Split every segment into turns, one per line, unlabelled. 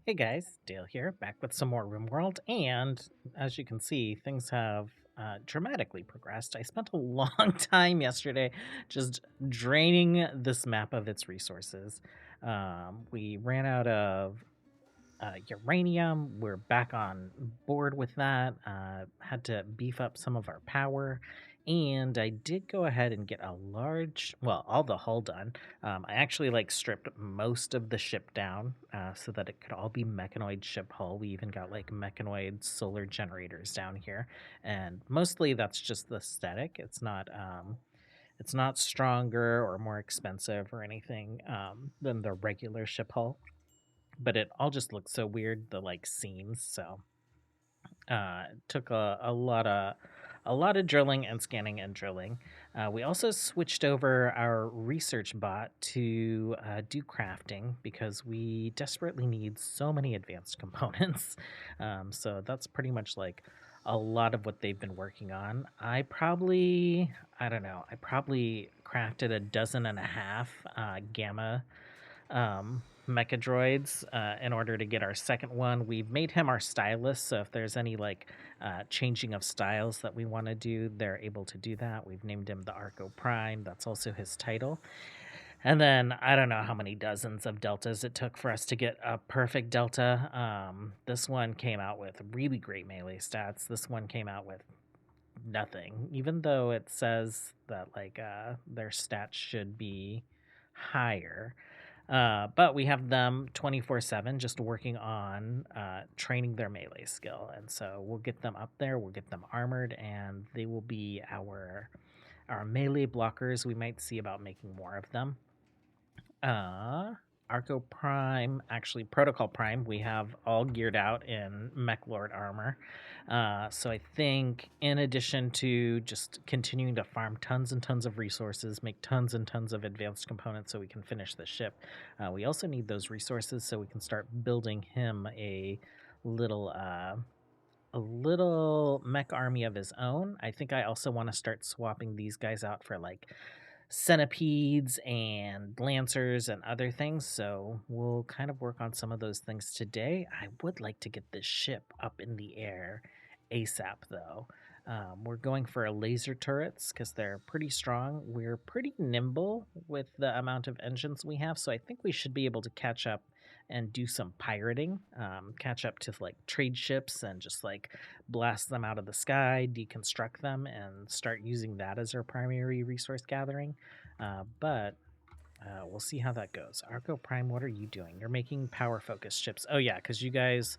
Hey guys, Dale here, back with some more RimWorld, and as you can see, things have dramatically progressed. I spent a long time yesterday just draining this map of its resources. We ran out of uranium. We're back on board with that. Had to beef up some of our power. And I did go ahead and get a large, well, all the hull done. I actually stripped most of the ship down so that it could all be mechanoid ship hull. We even got like mechanoid solar generators down here, and mostly that's just the aesthetic. It's not stronger or more expensive or anything than the regular ship hull, but it all just looks so weird, the seams. So it took a lot of drilling and scanning and drilling. We also switched over our research bot to do crafting because we desperately need so many advanced components. So that's pretty much like a lot of what they've been working on. I don't know, I probably crafted a dozen and a half gamma mecha droids in order to get our second one. We've made him our stylist, so if there's any changing of styles that we want to do, they're able to do that. We've named him the Arco Prime. That's also his title. And then I don't know how many dozens of deltas it took for us to get a perfect delta. This one came out with really great melee stats. This one came out with nothing, even though it says that their stats should be higher. But we have them 24/7 just working on training their melee skill. And so we'll get them up there, we'll get them armored, and they will be our melee blockers. We might see about making more of them. Arco Prime, actually Protocol Prime, we have all geared out in Mech Lord armor. So I think in addition to just continuing to farm tons and tons of resources, make tons and tons of advanced components so we can finish the ship, we also need those resources so we can start building him little a little mech army of his own. I think I also want to start swapping these guys out for centipedes and lancers and other things. So we'll kind of work on some of those things today. I would like to get this ship up in the air ASAP though. We're going for laser turrets because they're pretty strong. We're pretty nimble with the amount of engines we have, so I think we should be able to catch up and do some pirating, catch up to trade ships and just blast them out of the sky, deconstruct them, and start using that as our primary resource gathering. But we'll see how that goes. Arco Prime, what are you doing? You're making power focused ships. Oh yeah, because you guys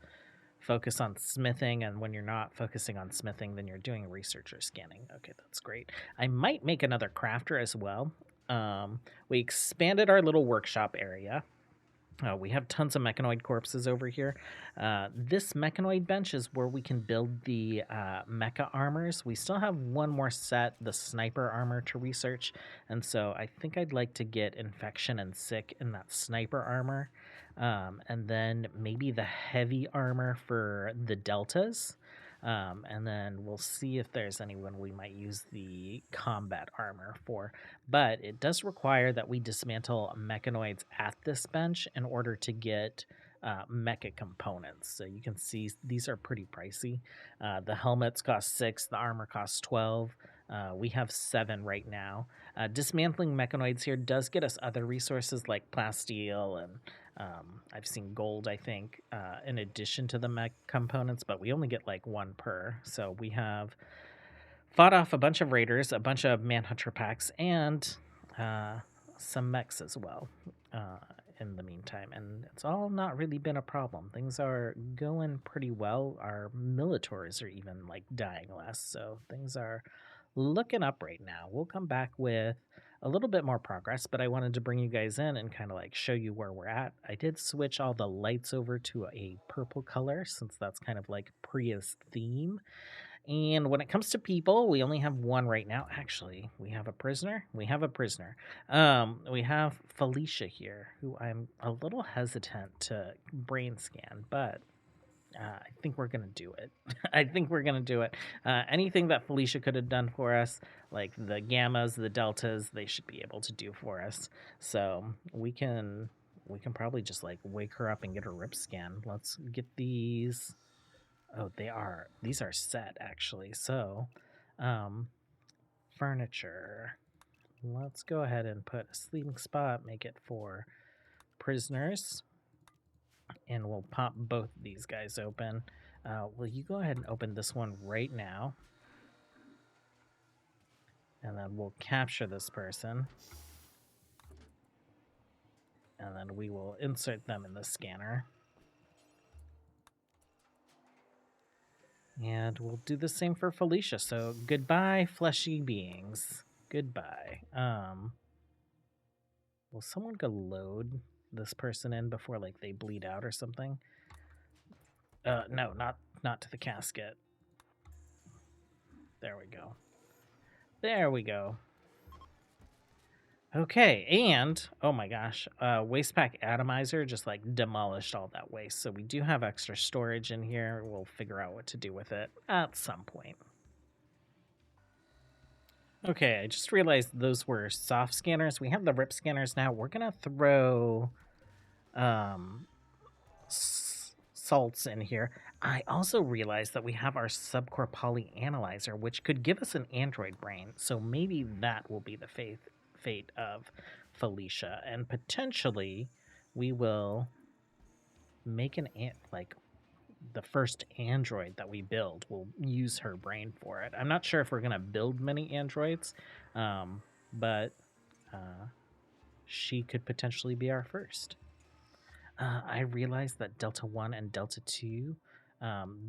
focus on smithing, and when you're not focusing on smithing, then you're doing research or scanning. Okay, that's great. I might make another crafter as well. We expanded our little workshop area. We have tons of mechanoid corpses over here. This mechanoid bench is where we can build the mecha armors. We still have one more set, the sniper armor, to research, and so I think I'd like to get infection and sick in that sniper armor, and then maybe the heavy armor for the deltas. And then we'll see if there's anyone we might use the combat armor for. But it does require that we dismantle mechanoids at this bench in order to get mecha components. So you can see these are pretty pricey. The helmets cost 6, the armor costs 12. We have 7 right now. Dismantling mechanoids here does get us other resources like plasteel and I've seen gold, I think, in addition to the mech components, but we only get one per. So we have fought off a bunch of raiders, a bunch of manhunter packs, and some mechs as well in the meantime. And it's all not really been a problem. Things are going pretty well. Our militaries are even dying less. So things are looking up right now. We'll come back with a little bit more progress, but I wanted to bring you guys in and kind of show you where we're at. I did switch all the lights over to a purple color since that's kind of Pria's theme. And when it comes to people, we only have one right now. Actually, we have a prisoner. We have a prisoner. We have Felicia here, who I'm a little hesitant to brain scan, but I think we're going to do it. I think we're going to do it. Anything that Felicia could have done for us, like the gammas, the deltas, they should be able to do for us. So we can we can probably just like wake her up and get her rip scan. Let's get these. Oh, these are set actually. So, furniture. Let's go ahead and put a sleeping spot, make it for prisoners, and we'll pop both of these guys open. Will you go ahead and open this one right now? And then we'll capture this person. And then we will insert them in the scanner. And we'll do the same for Felicia. So goodbye, fleshy beings. Goodbye. Will someone go load this person in before like they bleed out or something? No, not to the casket. There we go. There we go. Okay, and oh my gosh, waste pack atomizer just like demolished all that waste. So we do have extra storage in here. We'll figure out what to do with it at some point. Okay, I just realized those were soft scanners. We have the rip scanners now. We're gonna throw salts in here. I also realized that we have our subcore poly analyzer, which could give us an android brain. So maybe that will be the fate of Felicia, and potentially we will make like the first android that we build. We'll use her brain for it. I'm not sure if we're gonna build many androids, but she could potentially be our first. I realized that Delta 1 and Delta 2,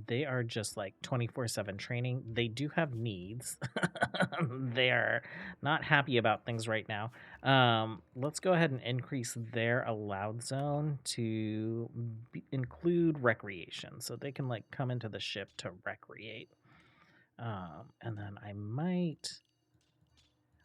they are just like 24/7 training. They do have needs. They are not happy about things right now. Let's go ahead and increase their allowed zone to include recreation. So they can like come into the ship to recreate. And then I might...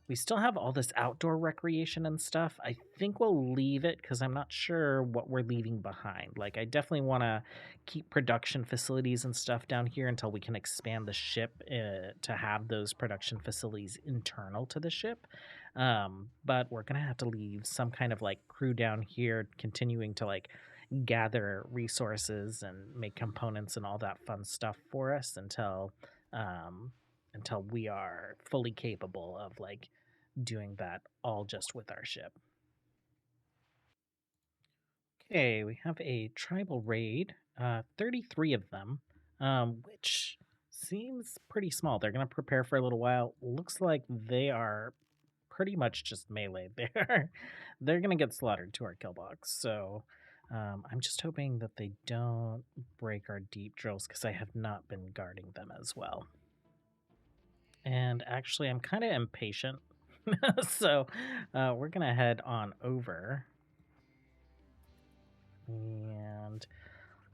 We still have all this outdoor recreation and stuff. I think we'll leave it because I'm not sure what we're leaving behind. Like, I definitely want to keep production facilities and stuff down here until we can expand the ship to have those production facilities internal to the ship. But we're going to have to leave some kind of, like, crew down here continuing to, like, gather resources and make components and all that fun stuff for us until we are fully capable of like doing that all just with our ship. Okay, we have a tribal raid, 33 of them, which seems pretty small. They're going to prepare for a little while. Looks like they are pretty much just melee. They're going to get slaughtered to our kill box. So I'm just hoping that they don't break our deep drills because I have not been guarding them as well. And actually, I'm kind of impatient. So we're going to head on over. And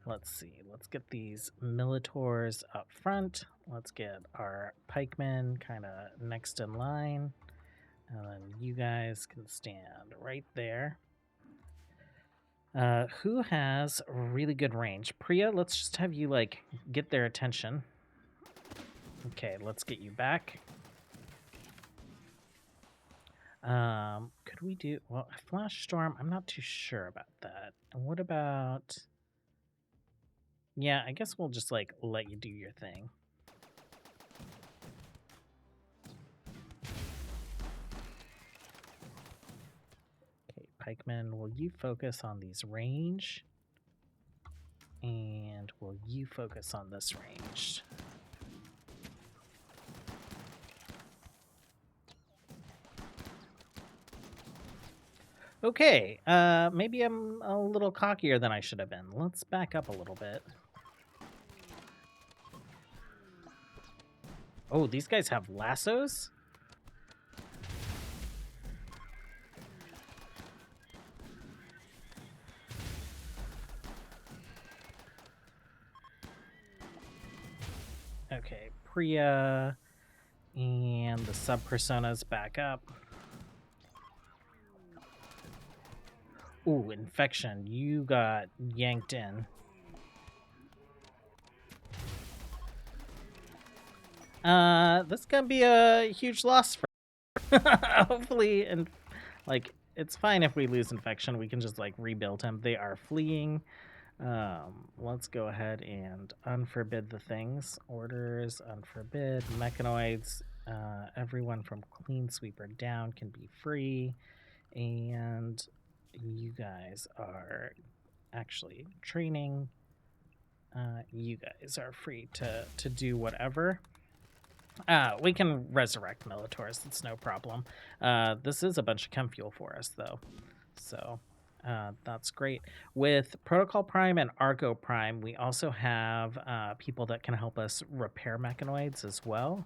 let's see. Let's get these Militors up front. Let's get our pikemen kind of next in line. And then you guys can stand right there. Who has really good range? Pria, let's just have you, like, get their attention. Okay, let's get you back. Could we do... Well, Flash Storm, I'm not too sure about that. And what about... Yeah, I guess we'll just, like, let you do your thing. Okay, pikemen, will you focus on these range? And will you focus on this range? Okay, maybe I'm a little cockier than I should have been. Let's back up a little bit. Oh, these guys have lassos? Okay, Pria and the sub-personas back up. Ooh, infection. You got yanked in. This is gonna be a huge loss for hopefully, and like it's fine if we lose infection. We can just like rebuild him. They are fleeing. Let's go ahead and unforbid the things. Orders, unforbid, mechanoids. Everyone from clean sweeper down can be free. And you guys are actually training. You guys are free to do whatever. We can resurrect Militaurs. It's no problem. This is a bunch of chem fuel for us, though. So that's great. With Protocol Prime and Argo Prime, we also have people that can help us repair mechanoids as well.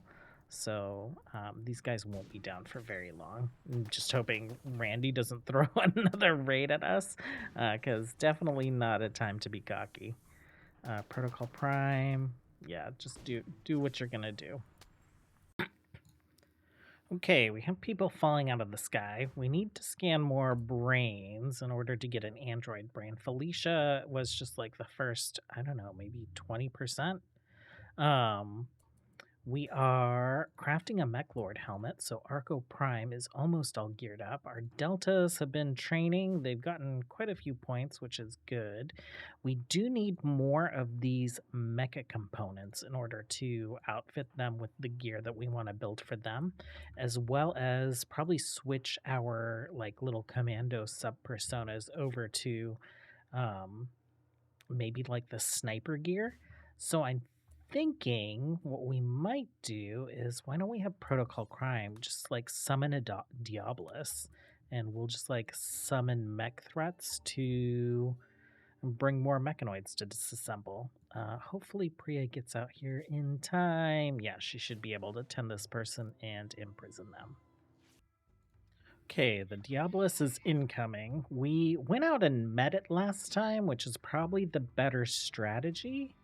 So these guys won't be down for very long. I'm just hoping Randy doesn't throw another raid at us, because definitely not a time to be cocky. Protocol Prime, yeah, just do what you're gonna do. Okay, we have people falling out of the sky. We need to scan more brains in order to get an android brain. Felicia was just like the first, I don't know, maybe 20%. We are crafting a Mech Lord helmet, so Arco Prime is almost all geared up. Our Deltas have been training. They've gotten quite a few points, which is good. We do need more of these mecha components in order to outfit them with the gear that we want to build for them, as well as probably switch our like little commando sub-personas over to maybe like the sniper gear. So I'm thinking what we might do is, why don't we have Protocol Crime just like summon a Diabolus, and we'll just like summon mech threats to bring more mechanoids to disassemble. Hopefully Pria gets out here in time. Yeah, she should be able to tend this person and imprison them. Okay, the Diabolus is incoming. We went out and met it last time, which is probably the better strategy.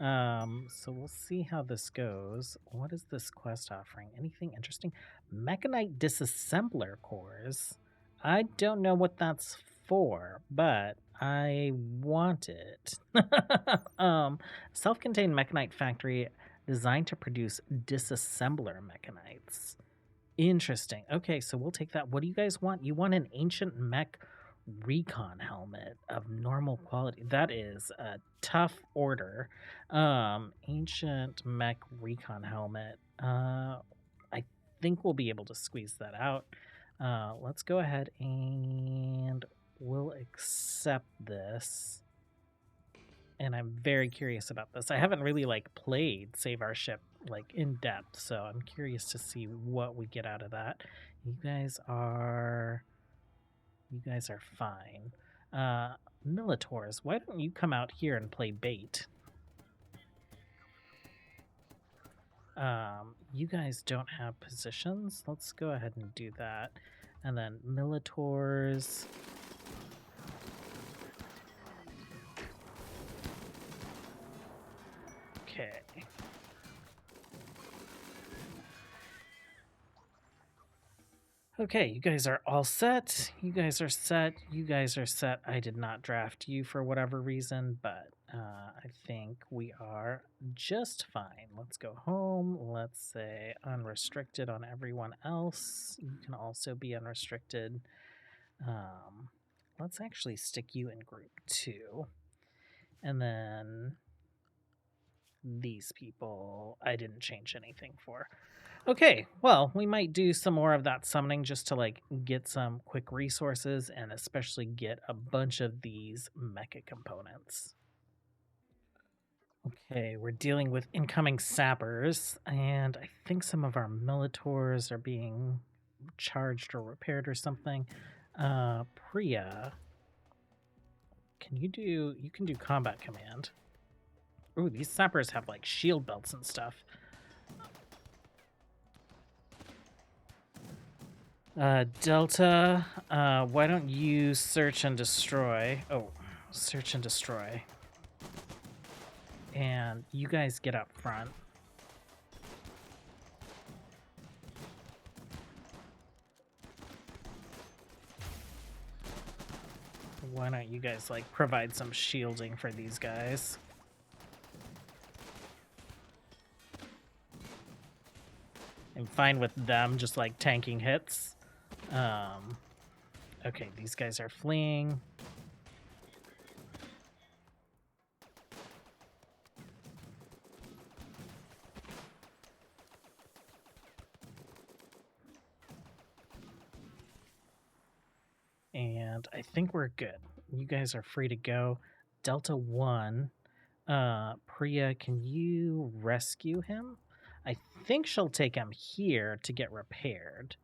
So we'll see how this goes. What is this quest offering? Anything interesting? Mechanite disassembler cores. I don't know what that's for, but I want it. Self-contained mechanite factory designed to produce disassembler mechanites. Interesting. Okay, so we'll take that. What do you guys want? You want an ancient mech recon helmet of normal quality. That is a tough order. Ancient mech recon helmet. I think we'll be able to squeeze that out. Let's go ahead and we'll accept this. And I'm very curious about this. I haven't really like played Save Our Ship like in depth, so I'm curious to see what we get out of that. You guys are fine. Militaurs, why don't you come out here and play bait? You guys don't have positions. Let's go ahead and do that. And then Militaurs. Okay. Okay, you guys are all set. You guys are set. You guys are set. I did not draft you for whatever reason, but I think we are just fine. Let's go home. Let's say unrestricted on everyone else. You can also be unrestricted. Let's actually stick you in group 2. And then these people, I didn't change anything for. Okay, well, we might do some more of that summoning just to like get some quick resources and especially get a bunch of these mecha components. Okay, we're dealing with incoming sappers, and I think some of our militaurs are being charged or repaired or something. Pria, you can do combat command. Ooh, these sappers have like shield belts and stuff. Delta, why don't you search and destroy? Oh, search and destroy. And you guys get up front. Why don't you guys like provide some shielding for these guys? I'm fine with them just like tanking hits. Okay, these guys are fleeing. And I think we're good. You guys are free to go. Delta 1, Pria, can you rescue him? I think she'll take him here to get repaired.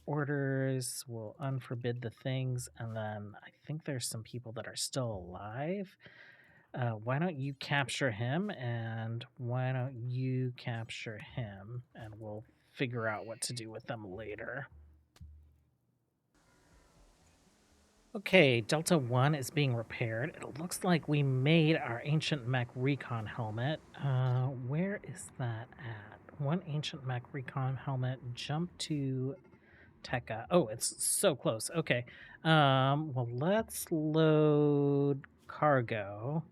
Orders will unforbid the things, and then I think there's some people that are still alive. Why don't you capture him, and why don't you capture him, and we'll figure out what to do with them later. Okay, Delta 1 is being repaired. It looks like we made our ancient mech recon helmet. Where is that at? One ancient mech recon helmet. Jump to Tekka. Oh, it's so close. Okay. Well, let's load cargo.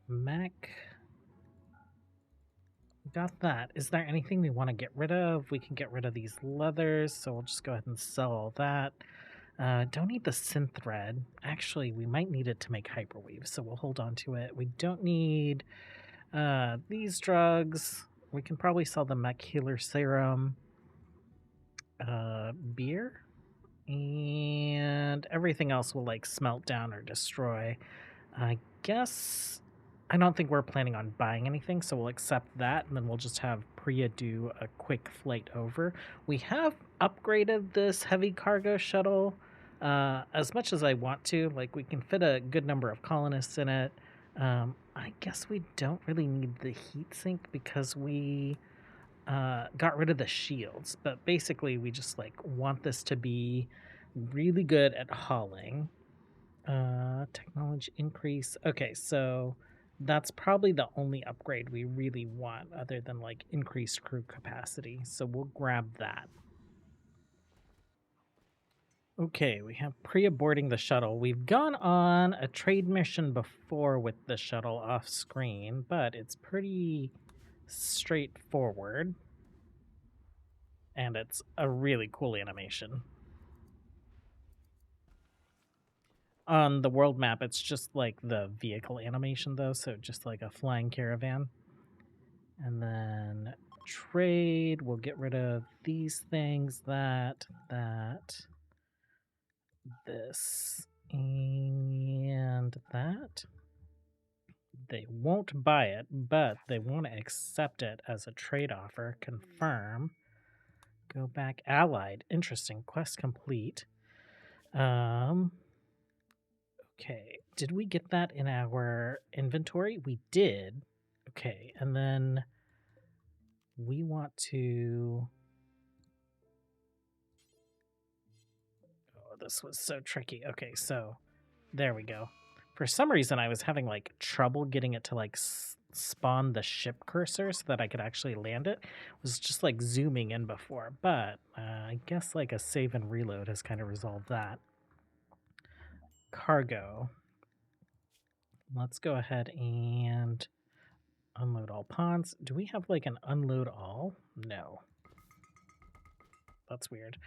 Mech. Got that. Is there anything we want to get rid of? We can get rid of these leathers, so we'll just go ahead and sell all that. Don't need the synth thread. Actually, we might need it to make hyperweave, so we'll hold on to it. We don't need these drugs. We can probably sell the mech healer serum, beer, and everything else will like smelt down or destroy. I guess I don't think we're planning on buying anything, so we'll accept that, and then we'll just have Pria do a quick flight over. We have upgraded this heavy cargo shuttle as much as I want to. Like, we can fit a good number of colonists in it. I guess we don't really need the heat sink because we got rid of the shields, but basically we just like want this to be really good at hauling. Technology increase. Okay, so that's probably the only upgrade we really want other than like increased crew capacity. So we'll grab that. Okay, we have pre-boarding the shuttle. We've gone on a trade mission before with the shuttle off screen, but it's pretty straightforward. And it's a really cool animation. On the world map, it's just like the vehicle animation, though, so just like a flying caravan. And then trade, we'll get rid of these things, that, this, and that. They won't buy it, but they want to accept it as a trade offer. Confirm. Go back. Allied. Interesting. Quest complete. Okay, did we get that in our inventory? We did. Okay, and then we want to... Oh, this was so tricky. Okay, so there we go. For some reason, I was having like trouble getting it to like spawn the ship cursor so that I could actually land it. It was just like zooming in before, but I guess like a save and reload has kind of resolved that. Cargo. Let's go ahead and unload all ponds. Do we have like an unload all? No. That's weird.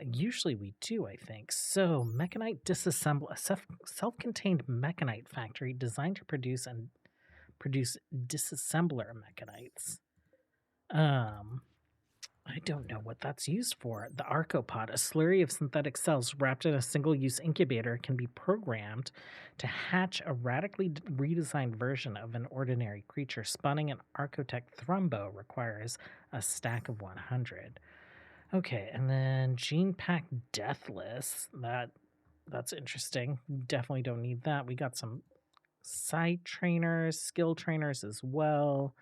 Usually we do, I think. So, mechanite disassemble, a self-contained mechanite factory designed to produce disassembler mechanites. I don't know what that's used for. The arcopod, a slurry of synthetic cells wrapped in a single-use incubator, can be programmed to hatch a radically redesigned version of an ordinary creature. Spawning an Archotech Thrumbo requires a stack of 100. Okay, and then Gene Pack Deathless. That's interesting. Definitely don't need that. We got some side trainers, skill trainers as well.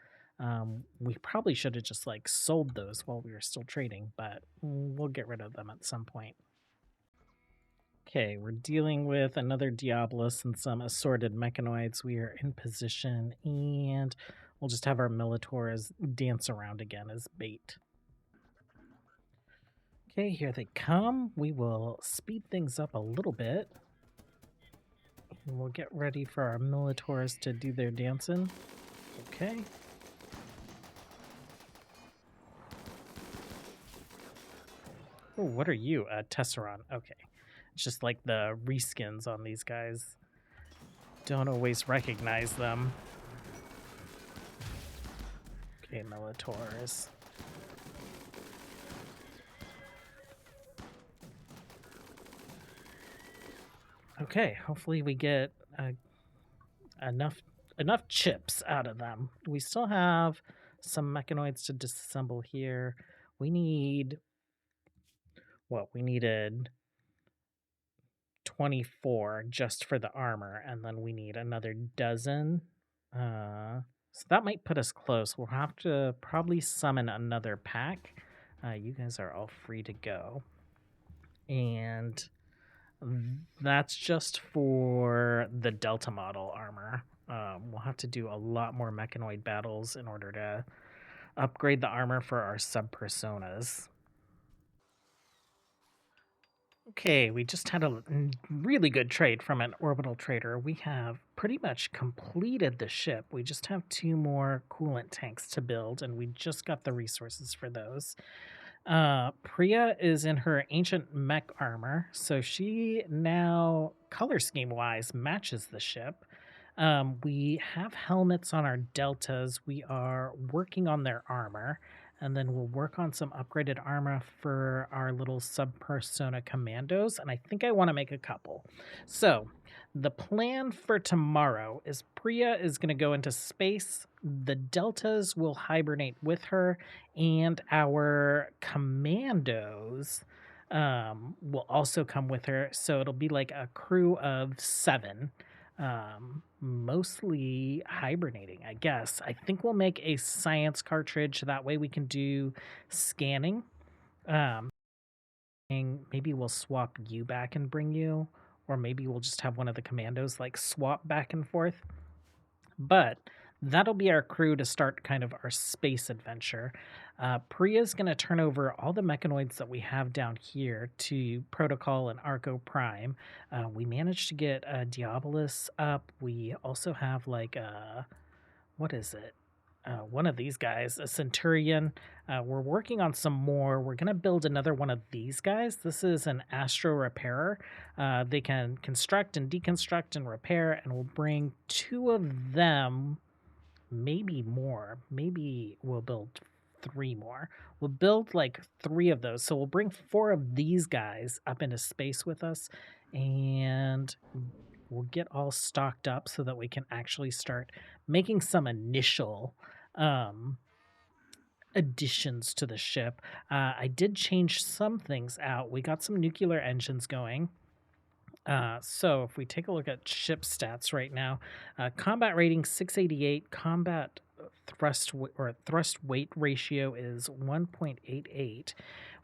We probably should have just like sold those while we were still trading, but we'll get rid of them at some point. Okay, we're dealing with another Diabolus and some assorted mechanoids. We are in position, and we'll just have our Militaurs dance around again as bait. Okay, here they come. We will speed things up a little bit. And we'll get ready for our Militaurs to do their dancing. Okay. Oh, what are you? A Tesseron. Okay. It's just like the reskins on these guys. Don't always recognize them. Okay, Militaurs. Okay, hopefully we get enough chips out of them. We still have some mechanoids to disassemble here. We need what? We needed 24 just for the armor, and then we need another dozen. So that might put us close. We'll have to probably summon another pack. You guys are all free to go. And that's just for the Delta model armor. We'll have to do a lot more mechanoid battles in order to upgrade the armor for our sub-personas. Okay, we just had a really good trade from an orbital trader. We have pretty much completed the ship. We just have 2 more coolant tanks to build, and we just got the resources for those. Pria is in her ancient mech armor, so she now, color scheme wise, matches the ship. We have helmets on our deltas. We are working on their armor, and then we'll work on some upgraded armor for our little sub persona commandos. And I think I want to make a couple. So the plan for tomorrow is Priya is going to go into space. The deltas will hibernate with her, and our commandos will also come with her. So it'll be like a crew of 7, mostly hibernating, I guess. I think we'll make a science cartridge. That way we can do scanning. Maybe we'll swap you back and bring you, or maybe we'll just have one of the commandos like swap back and forth. But that'll be our crew to start kind of our space adventure. Priya's going to turn over all the mechanoids that we have down here to Protocol and Arco Prime. We managed to get Diabolus up. We also have like a, what is it? One of these guys, a Centurion. We're working on some more. We're going to build another one of these guys. This is an Astro Repairer. They can construct and deconstruct and repair, and we'll bring 2 of them, maybe more. Maybe we'll build 3 more. We'll build like 3 of those. So we'll bring 4 of these guys up into space with us, and we'll get all stocked up so that we can actually start making some initial additions to the ship. I did change some things out. We got some nuclear engines going. So if we take a look at ship stats right now, combat rating 688, combat thrust weight ratio is 1.88.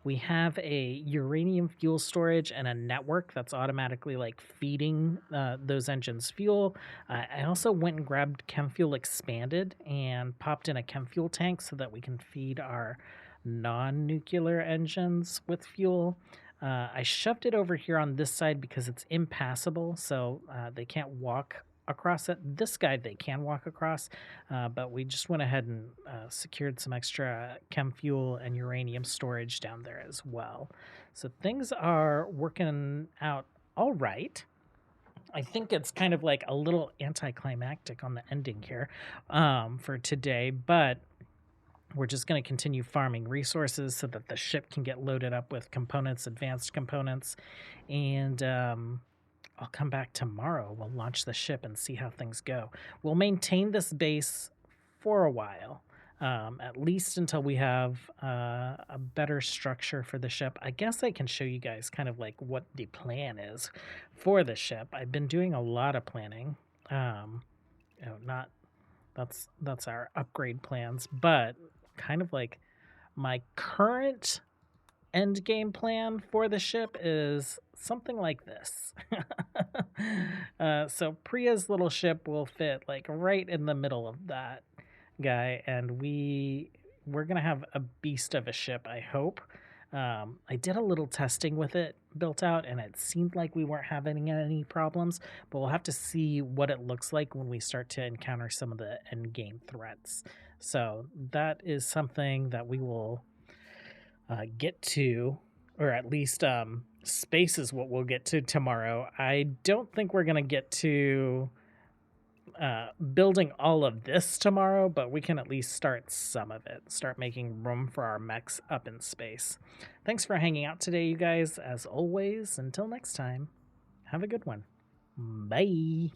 We have a uranium fuel storage and a network that's automatically like feeding those engines fuel. I also went and grabbed chem fuel expanded and popped in a chem fuel tank so that we can feed our non-nuclear engines with fuel. I shoved it over here on this side because it's impassable, so they can't walk across it. This guy they can walk across, but we just went ahead and secured some extra chem fuel and uranium storage down there as well. So things are working out all right. I think it's kind of like a little anticlimactic on the ending here for today, but we're just going to continue farming resources so that the ship can get loaded up with components, advanced components, and I'll come back tomorrow. We'll launch the ship and see how things go. We'll maintain this base for a while, at least until we have a better structure for the ship. I guess I can show you guys kind of like what the plan is for the ship. I've been doing a lot of planning. Not that's our upgrade plans, but kind of like my current end game plan for the ship is something like this. So Priya's little ship will fit like right in the middle of that guy, and we're gonna have a beast of a ship, I hope. I did a little testing with it built out, and it seemed like we weren't having any problems, but we'll have to see what it looks like when we start to encounter some of the end game threats. So that is something that we will get to or at least space is what we'll get to tomorrow. I don't think we're gonna get to building all of this tomorrow, but we can at least start some of it. Start making room for our mechs up in space. Thanks for hanging out today, you guys. As always, until next time, have a good one. Bye.